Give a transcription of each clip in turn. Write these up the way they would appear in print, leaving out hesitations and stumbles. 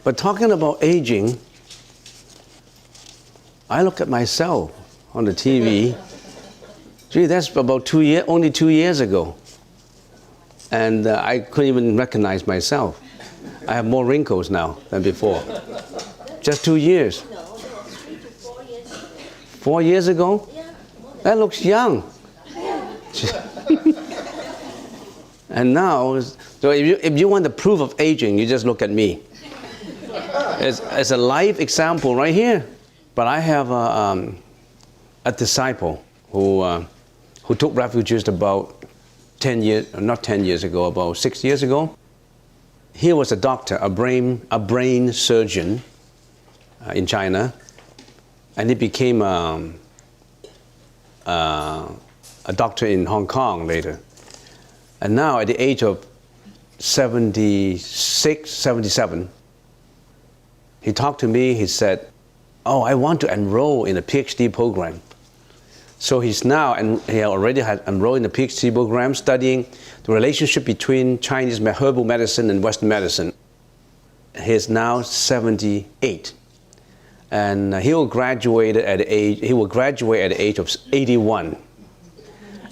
But talking about aging, I look at myself on the TV. Gee, that's about only 2 years ago. And I couldn't even recognize myself. I have more wrinkles now than before. Just 2 years. No, 3 to 4 years ago. 4 years ago? Yeah. That looks young. And now, so if you want the proof of aging, you just look at me. It's a live example right here. But I have a disciple who took refuge about 10 years, not 10 years ago, about 6 years ago. He was a doctor, a brain surgeon in China, and he became a doctor in Hong Kong later. And now at the age of 76, 77, he talked to me, he said, "Oh, I want to enroll in a PhD program." So he's now, and he already had enrolled in a PhD program studying the relationship between Chinese herbal medicine and Western medicine. He's now 78. And he will graduate at the age of 81.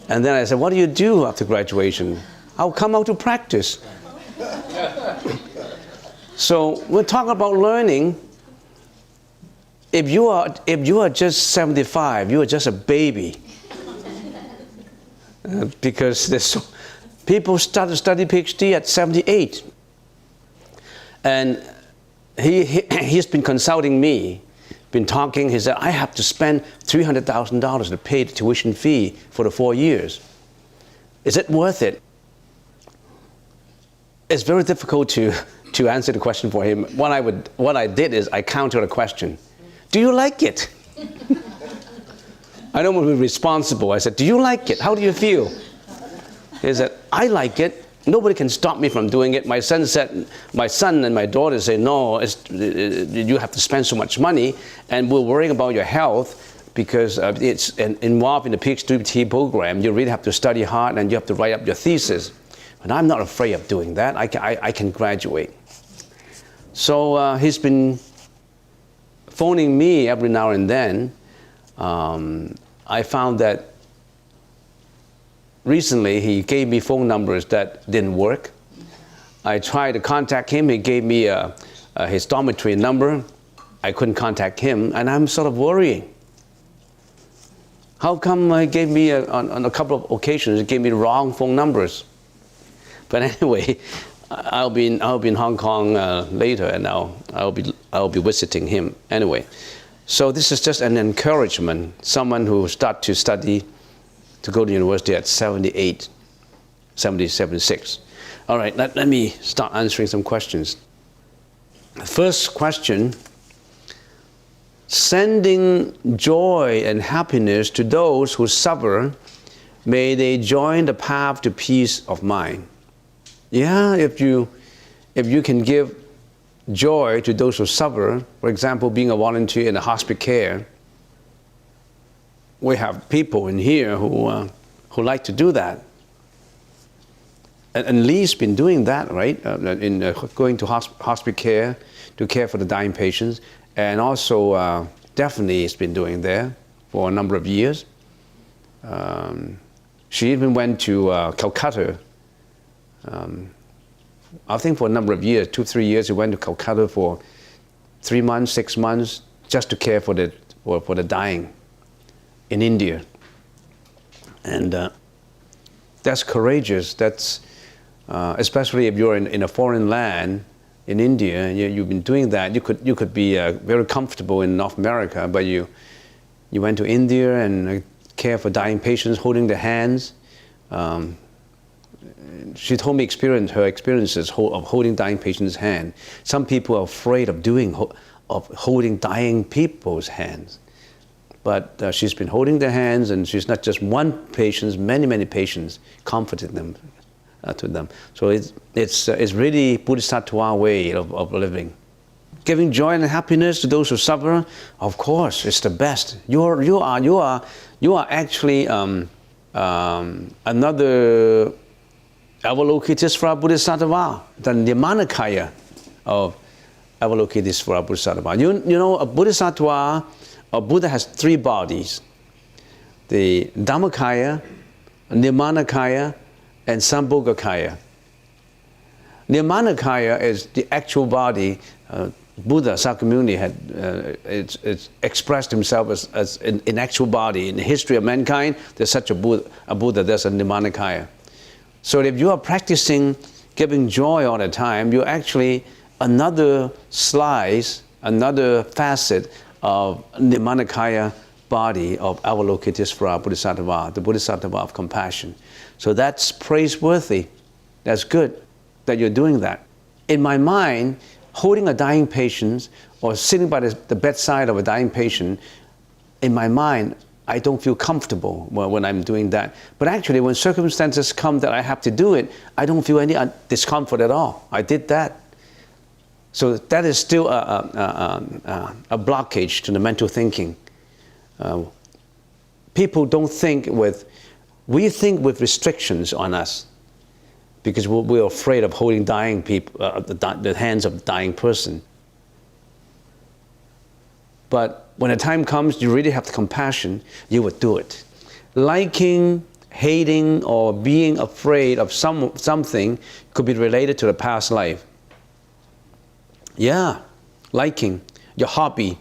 And then I said, "What do you do after graduation?" "I'll come out to practice." So we're talking about learning. If you are just 75, you are just a baby. Because people start to study PhD at 78. And he's been consulting me, been talking. He said, "I have to spend $300,000 to pay the tuition fee for the 4 years. Is it worth it?" It's very difficult to answer the question for him. What I did is I countered a question. "Do you like it?" I don't want to be responsible. I said, "Do you like it? How do you feel?" He said, "I like it. Nobody can stop me from doing it." My son and my daughter say, "No, you have to spend so much money, and we're worrying about your health because it's involved in the PhD program. You really have to study hard and you have to write up your thesis." But I'm not afraid of doing that. I can graduate. So he's been phoning me every now and then. I found that recently he gave me phone numbers that didn't work. I tried to contact him. He gave me his dormitory number. I couldn't contact him, and I'm sort of worrying. How come he gave me, on a couple of occasions, he gave me the wrong phone numbers? But anyway, I'll be in Hong Kong later, and I'll be visiting him anyway. So this is just an encouragement. Someone who start to study, to go to university at 78, 76. All right, let me start answering some questions. First question: sending joy and happiness to those who suffer, may they join the path to peace of mind. Yeah, if you can give joy to those who suffer, for example, being a volunteer in a hospice care, we have people in here who like to do that. And Lee's been doing that, right? Going to hospice care to care for the dying patients, and also Daphne has been doing there for a number of years. She even went to Calcutta. I think for a number of years, 2-3 years, she went to Calcutta for 3 months, 6 months, just to care for the dying in India. And that's courageous. That's especially if you're in a foreign land, in India, and you've been doing that. You could be very comfortable in North America, but you went to India and care for dying patients, holding their hands. She told me her experiences of holding dying patients' hand. Some people are afraid of holding dying people's hands. But she's been holding their hands, and she's not just one patient, many patients, comforting them to them. So it's really Bodhisattva way of living. Giving joy and happiness to those who suffer, of course, it's the best. You are actually another Avalokitesvara Bodhisattva, the Nirmanakaya of Avalokitesvara Bodhisattva. You know, a Bodhisattva, a Buddha has three bodies: the Dhammakaya, Nirmanakaya, and Sambhogakaya. Nirmanakaya is the actual body. Buddha Sakyamuni had it's expressed himself as in actual body. In the history of mankind, there's such a Buddha, there's a Nirmanakaya. So if you are practicing giving joy all the time, you're actually another slice, another facet of Nirmanakaya body of Avalokitesvara Bodhisattva, the Bodhisattva of compassion. So that's praiseworthy. That's good that you're doing that. In my mind, holding a dying patient or sitting by the bedside of a dying patient, in my mind, I don't feel comfortable when I'm doing that. But actually, when circumstances come that I have to do it, I don't feel any discomfort at all. I did that. So that is still a blockage to the mental thinking. People don't think we think with restrictions on us, because we're afraid of holding dying people, the hands of a dying person. But when the time comes, you really have the compassion, you would do it. Liking, hating, or being afraid of something could be related to the past life. Yeah, liking, your hobby,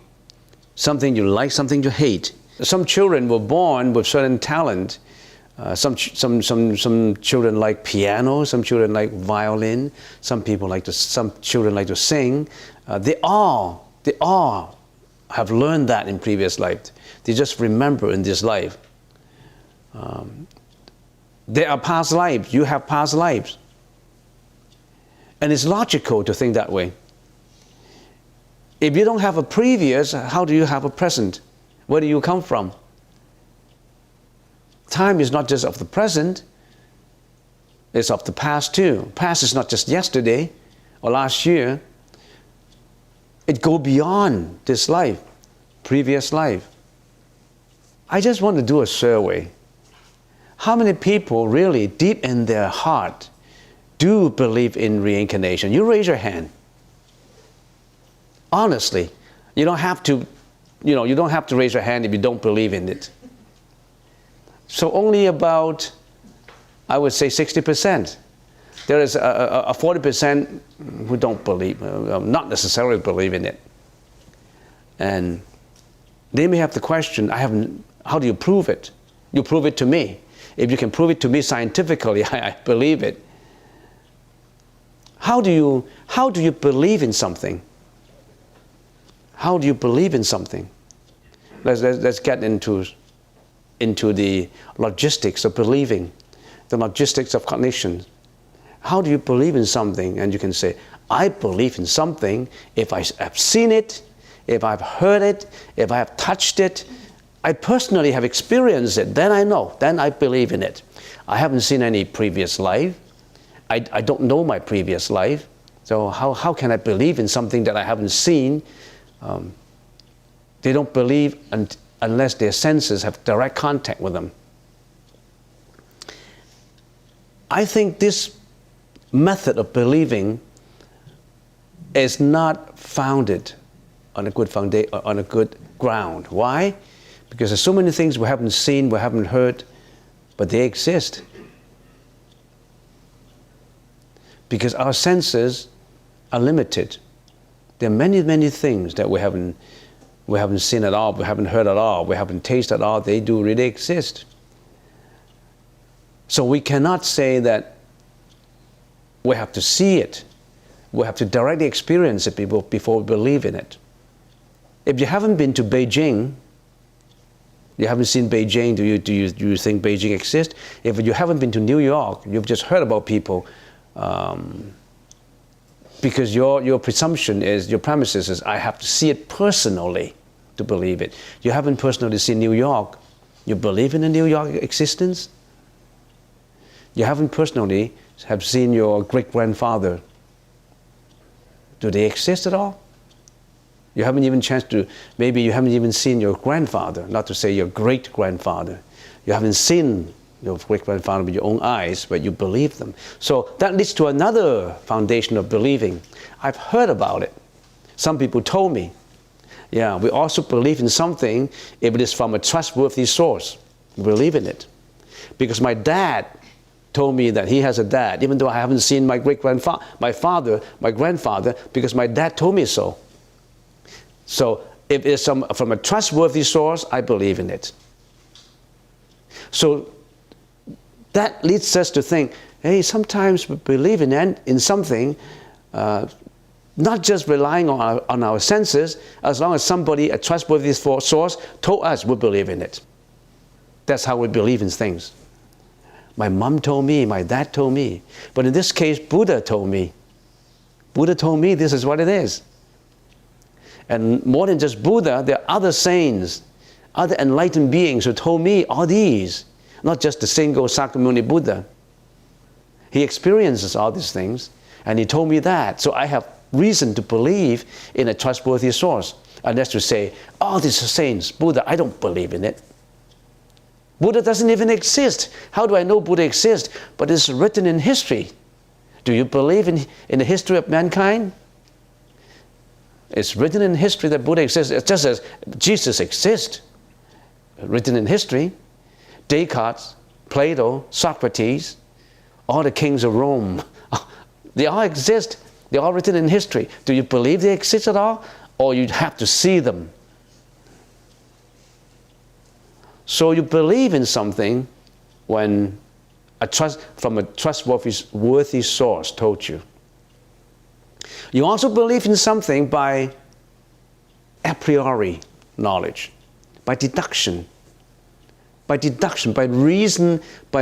something you like, something you hate. Some children were born with certain talent. Some children like piano, some children like violin, some children like to sing. They all have learned that in previous life. They just remember in this life. There are past lives. You have past lives. And it's logical to think that way. If you don't have a previous, how do you have a present? Where do you come from? Time is not just of the present, it's of the past too. Past is not just yesterday or last year. It goes beyond this life, previous life. I just want to do a survey. How many people really, deep in their heart, do believe in reincarnation? You raise your hand. Honestly, you don't have to raise your hand if you don't believe in it. So only about, I would say 60%. There is a 40% who don't believe, not necessarily believe in it. And they may have the question, how do you prove it? You prove it to me. If you can prove it to me scientifically, I believe it. How do you believe in something? How do you believe in something? Let's get into the logistics of believing, the logistics of cognition. How do you believe in something? And you can say, I believe in something if I have seen it, if I've heard it, if I have touched it, I personally have experienced it, then I know, then I believe in it. I haven't seen any previous life. I don't know my previous life. So how can I believe in something that I haven't seen? They don't believe unless their senses have direct contact with them. I think this method of believing is not founded on a good ground. Why? Because there's so many things we haven't seen, we haven't heard, but they exist. Because our senses are limited. There are many, many things that we haven't seen at all, we haven't heard at all, we haven't tasted at all. They do really exist. So we cannot say that we have to see it. We have to directly experience it before we believe in it. If you haven't been to Beijing, you haven't seen Beijing, do you think Beijing exists? If you haven't been to New York, you've just heard about people, because your presumption is, your premises is, I have to see it personally to believe it. You haven't personally seen New York. You believe in the New York existence? You haven't personally have seen your great-grandfather. Do they exist at all? You haven't even maybe you haven't even seen your grandfather, not to say your great-grandfather. You haven't seen your great-grandfather with your own eyes, but you believe them. So that leads to another foundation of believing. I've heard about it. Some people told me, yeah, we also believe in something if it is from a trustworthy source. We believe in it. Because my dad told me that he has a dad, even though I haven't seen my great-grandfather, my grandfather, because my dad told me so. So if it's from a trustworthy source, I believe in it. So that leads us to think, hey, sometimes we believe in something, not just relying on our senses, as long as somebody, a trustworthy source, told us we believe in it. That's how we believe in things. My mom told me, my dad told me. But in this case, Buddha told me. Buddha told me this is what it is. And more than just Buddha, there are other saints, other enlightened beings who told me all these. Not just the single Sakyamuni Buddha. He experiences all these things, and he told me that. So I have reason to believe in a trustworthy source. Unless to say, oh, these are saints, Buddha, I don't believe in it. Buddha doesn't even exist. How do I know Buddha exists? But it's written in history. Do you believe in the history of mankind? It's written in history that Buddha exists. It's just as Jesus exists. Written in history. Descartes, Plato, Socrates, all the kings of Rome, they all exist. They're all written in history. Do you believe they exist at all? Or you have to see them? So you believe in something when from a trustworthy source told you. You also believe in something by a priori knowledge, by deduction. By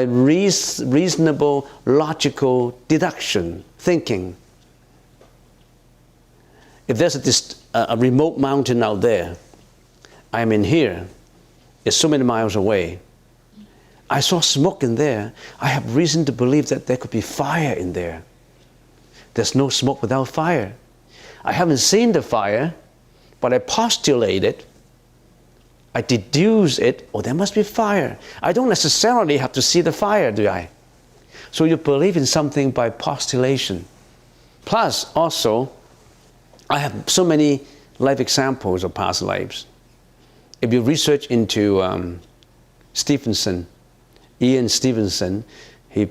reasonable, logical deduction, thinking. If there's a remote mountain out there, I'm in here, it's so many miles away. I saw smoke in there. I have reason to believe that there could be fire in there. There's no smoke without fire. I haven't seen the fire, but I postulate it. I deduce it, oh, there must be fire. I don't necessarily have to see the fire, do I? So you believe in something by postulation. Plus, also, I have so many life examples of past lives. If you research into Ian Stevenson, he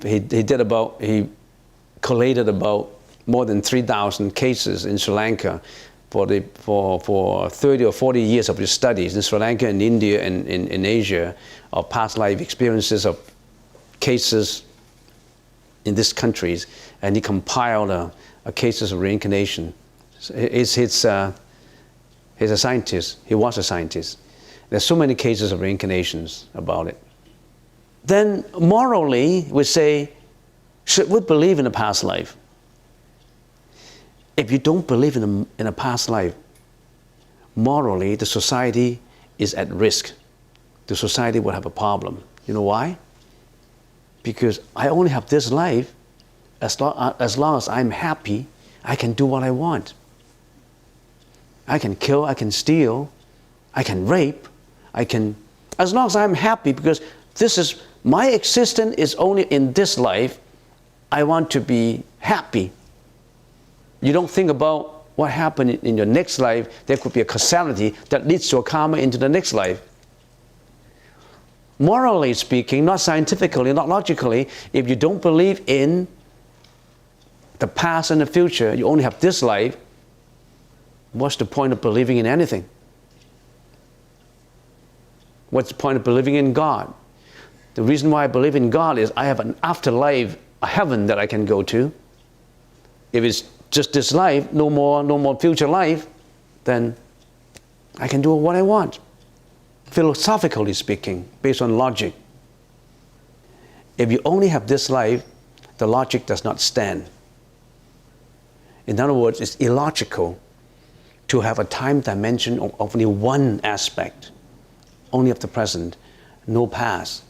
collated about more than 3,000 cases in Sri Lanka for 30 or 40 years of his studies in Sri Lanka and India and in Asia, of past life experiences of cases in these countries, and he compiled a cases of reincarnation. He's a scientist. He was a scientist. There's so many cases of reincarnations about it. Then morally, we say, should we believe in a past life? If you don't believe in a past life, morally, the society is at risk. The society will have a problem. You know why? Because I only have this life. As long as I'm happy, I can do what I want. I can kill, I can steal, I can rape, as long as I'm happy, because my existence is only in this life. I want to be happy. You don't think about what happened in your next life. There could be a causality that leads to a karma into the next life. Morally speaking, not scientifically, not logically, if you don't believe in the past and the future, you only have this life, what's the point of believing in anything? What's the point of believing in God? The reason why I believe in God is I have an afterlife, a heaven that I can go to. If it's just this life, no more future life, then I can do what I want. Philosophically speaking, based on logic. If you only have this life, the logic does not stand. In other words, it's illogical to have a time dimension of only one aspect, only of the present, no past,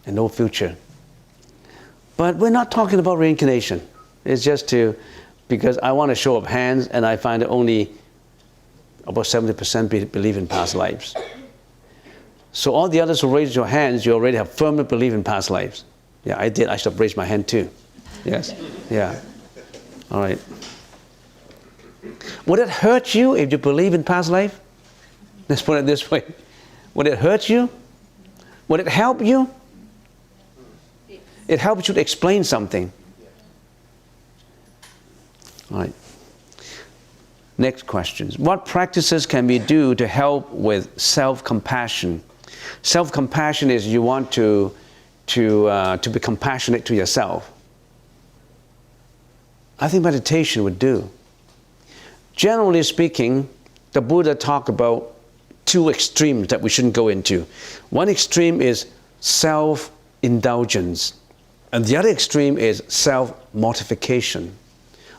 and no future. But we're not talking about reincarnation. It's just because I want to show of hands, and I find that only about 70% believe in past lives. So all the others who raise your hands, you already have firmly believe in past lives. Yeah, I did. I should have raised my hand too. Yes. Yeah. All right. Would it hurt you if you believe in past life? Let's put it this way. Would it hurt you? Would it help you? It helps you to explain something. All right. Next questions. What practices can we do to help with self-compassion? Self-compassion is you want to be compassionate to yourself. I think meditation would do. Generally speaking, the Buddha talked about two extremes that we shouldn't go into. One extreme is self-indulgence, and the other extreme is self-mortification.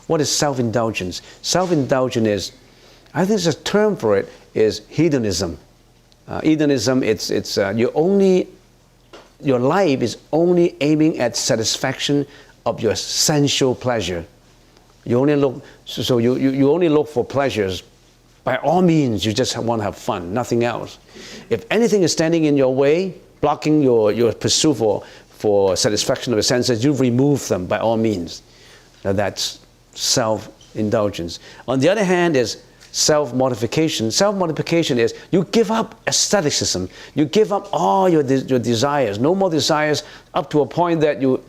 What is self-indulgence? Self-indulgence is, I think there's a term for it, is hedonism. Hedonism, your life is only aiming at satisfaction of your sensual pleasure. You only look, you only look for pleasures. By all means, you just want to have fun, nothing else. If anything is standing in your way, blocking your pursuit for satisfaction of the senses, you remove them by all means. Now that's self-indulgence. On the other hand is self-mortification. Self-mortification is you give up aestheticism. You give up all your desires. No more desires up to a point that you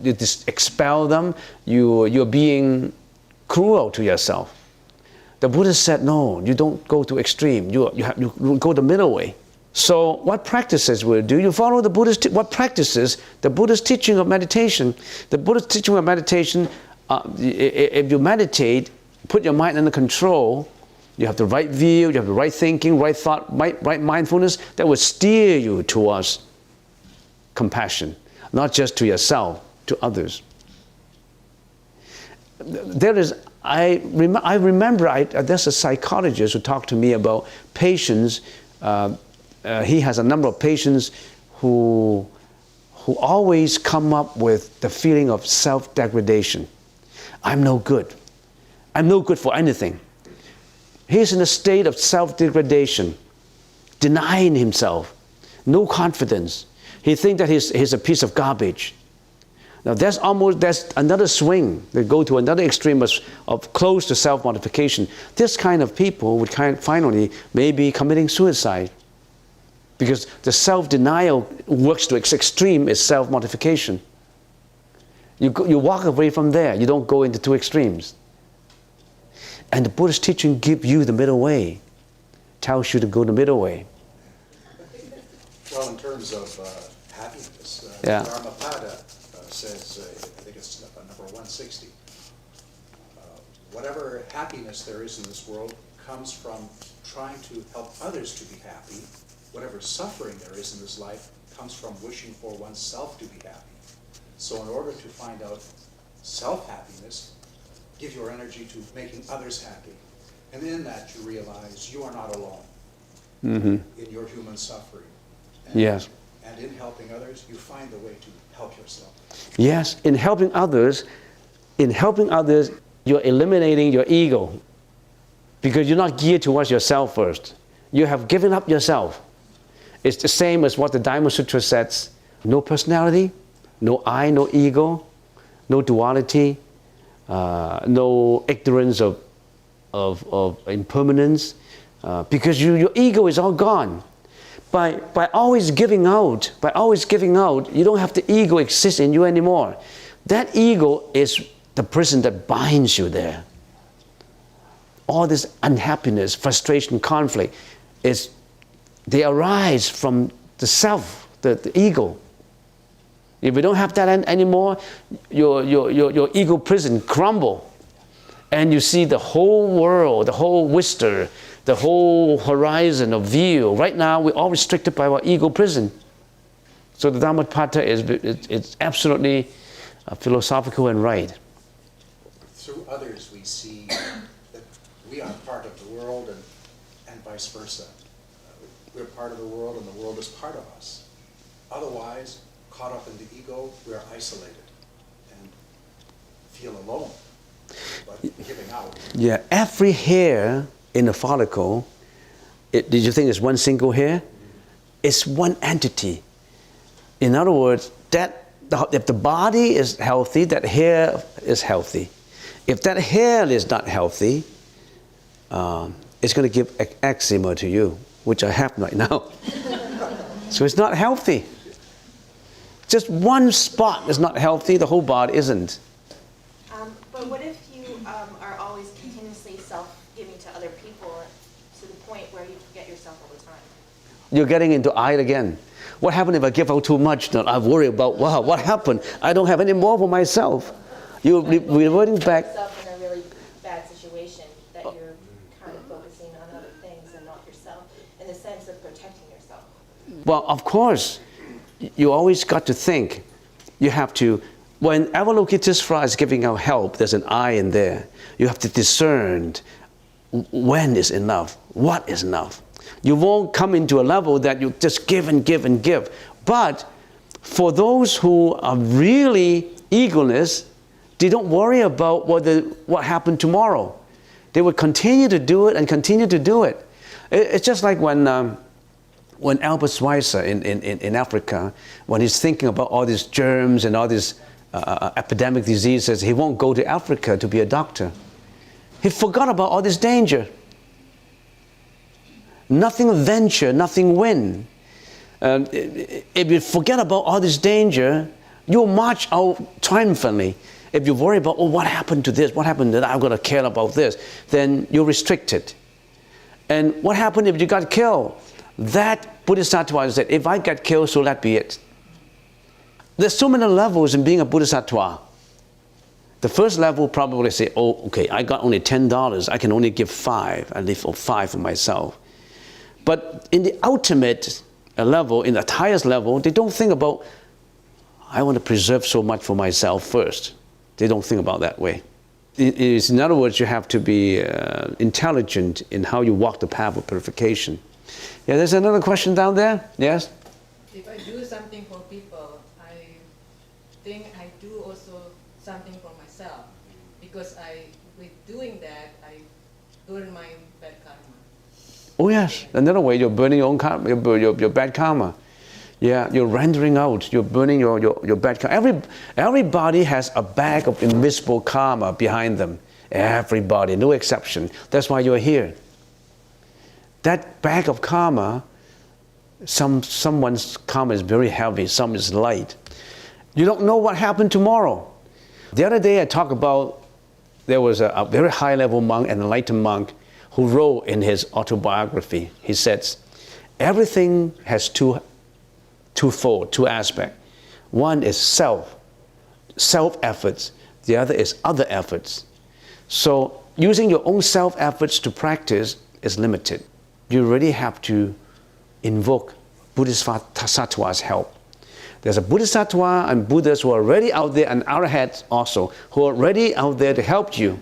expel them. You're being cruel to yourself. The Buddha said, no, you don't go to extreme. You go the middle way. So what practices will you do? You follow the Buddha's what practices? The Buddha's teaching of meditation. The Buddha's teaching of meditation, if you meditate, put your mind under control, you have the right view, you have the right thinking, right thought, right mindfulness, that will steer you towards compassion, not just to yourself, to others. I remember there's a psychologist who talked to me about patients. He has a number of patients who always come up with the feeling of self-degradation. I'm no good. I'm no good for anything. He's in a state of self-degradation, denying himself, no confidence. He thinks that he's a piece of garbage. Now that's another swing. They go to another extreme of close to self-mortification. This kind of people would finally maybe committing suicide, because the self-denial works to its extreme is self-mortification. You walk away from there. You don't go into two extremes. And the Buddhist teaching gives you the middle way, tells you to go the middle way. Well, in terms of happiness, Yeah. Dharma says, I think it's number 160, whatever happiness there is in this world comes from trying to help others to be happy. Whatever suffering there is in this life comes from wishing for oneself to be happy. So in order to find out self-happiness, give your energy to making others happy. And in that you realize you are not alone in your human suffering. And, Yes. And in helping others, you find the way to help yourself. Yes, in helping others, you're eliminating your ego, because you're not geared towards yourself first. You have given up yourself. It's the same as what the Dharma Sutra says: no personality, no I, no ego, no duality, no ignorance of impermanence, because your ego is all gone. By always giving out, you don't have the ego exist in you anymore. That ego is the prison that binds you there. All this unhappiness, frustration, conflict, they arise from the self, the ego. If you don't have that anymore, your ego prison crumble, and you see the whole world, the whole vista, the whole horizon of view. Right now, we're all restricted by our ego prison. So the Dhammapada is absolutely philosophical and right. Through others, we see that we are part of the world and vice versa. We're part of the world and the world is part of us. Otherwise, caught up in the ego, we're isolated and feel alone, but giving out. Yeah, every hair in the follicle, did you think it's one single hair? It's one entity. In other words, if the body is healthy, that hair is healthy. If that hair is not healthy, it's going to give eczema to you, which I have right now. So it's not healthy. Just one spot is not healthy, the whole body isn't. But what if you are always continuously self-giving to other people to the point where you forget yourself all the time? You're getting into I again. What happened if I give out too much? I worry about, wow, what happened? I don't have any more for myself. You're reverting back. Yourself in a really bad situation that you're kind of focusing on other things and not yourself in the sense of protecting yourself. Well, of course, you always got to think. You have to, when Avalokitesvara is giving out help, there's an I in there. You have to discern when is enough, what is enough. You won't come into a level that you just give and give and give. But for those who are really eagerness, they don't worry about what happened tomorrow. They would continue to do it and continue to do it. It's just like when Albert Schweitzer in Africa, when he's thinking about all these germs and all these epidemic diseases, he won't go to Africa to be a doctor. He forgot about all this danger. Nothing venture, nothing win. If you forget about all this danger, you'll march out triumphantly. If you worry about, what happened to this, what happened to that, I'm going to care about this, then you're restricted. And what happened if you got killed? That Bodhisattva said, if I get killed, so let be it. There's so many levels in being a Bodhisattva. The first level probably say, okay, I got only $10, I can only give 5, I leave 5 for myself. But in the ultimate level, in the highest level, they don't think about, I want to preserve so much for myself first. They don't think about that way. In other words, you have to be intelligent in how you walk the path of purification. Yeah, there's another question down there. Yes? If I do something for people, I think I do also something for myself. Because with doing that, I earn my bad karma. Oh yes, another way you're burning your own karma, your bad karma. Yeah, you're rendering out, you're burning your bad karma. Everybody has a bag of invisible karma behind them. Everybody, no exception. That's why you're here. That bag of karma, someone's karma is very heavy, some is light. You don't know what happened tomorrow. The other day I talked about, there was a very high-level monk, an enlightened monk, who wrote in his autobiography, he says, everything has two aspects. One is self-efforts. The other is other efforts. So using your own self-efforts to practice is limited. You really have to invoke Bodhisattva's help. There's a Bodhisattva and Buddhas who are already out there, and arahats also, who are already out there to help you.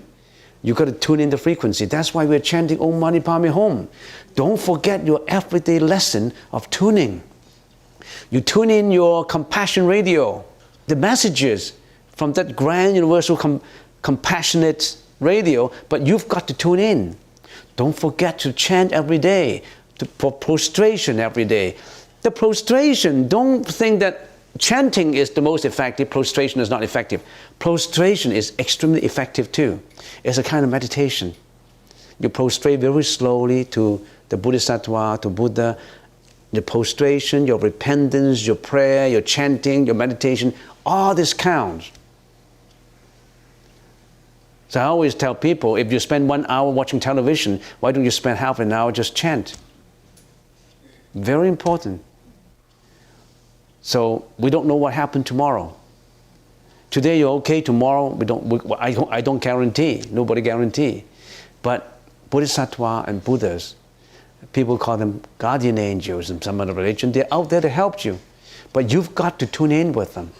You've got to tune in the frequency. That's why we're chanting Om Mani Padme Hum. Don't forget your everyday lesson of tuning. You tune in your compassion radio, the messages from that grand universal compassionate radio, but you've got to tune in. Don't forget to chant every day, for prostration every day. The prostration, don't think that chanting is the most effective, prostration is not effective. Prostration is extremely effective too. It's a kind of meditation. You prostrate very slowly to the Bodhisattva, to Buddha. Your prostration, your repentance, your prayer, your chanting, your meditation, all this counts. So I always tell people, if you spend 1 hour watching television, why don't you spend half an hour just chant? Very important. So we don't know what happened tomorrow. Today you're okay, tomorrow I don't guarantee, nobody guarantee. But Bodhisattva and Buddhas, people call them guardian angels in some other religion, they're out there to help you. But you've got to tune in with them.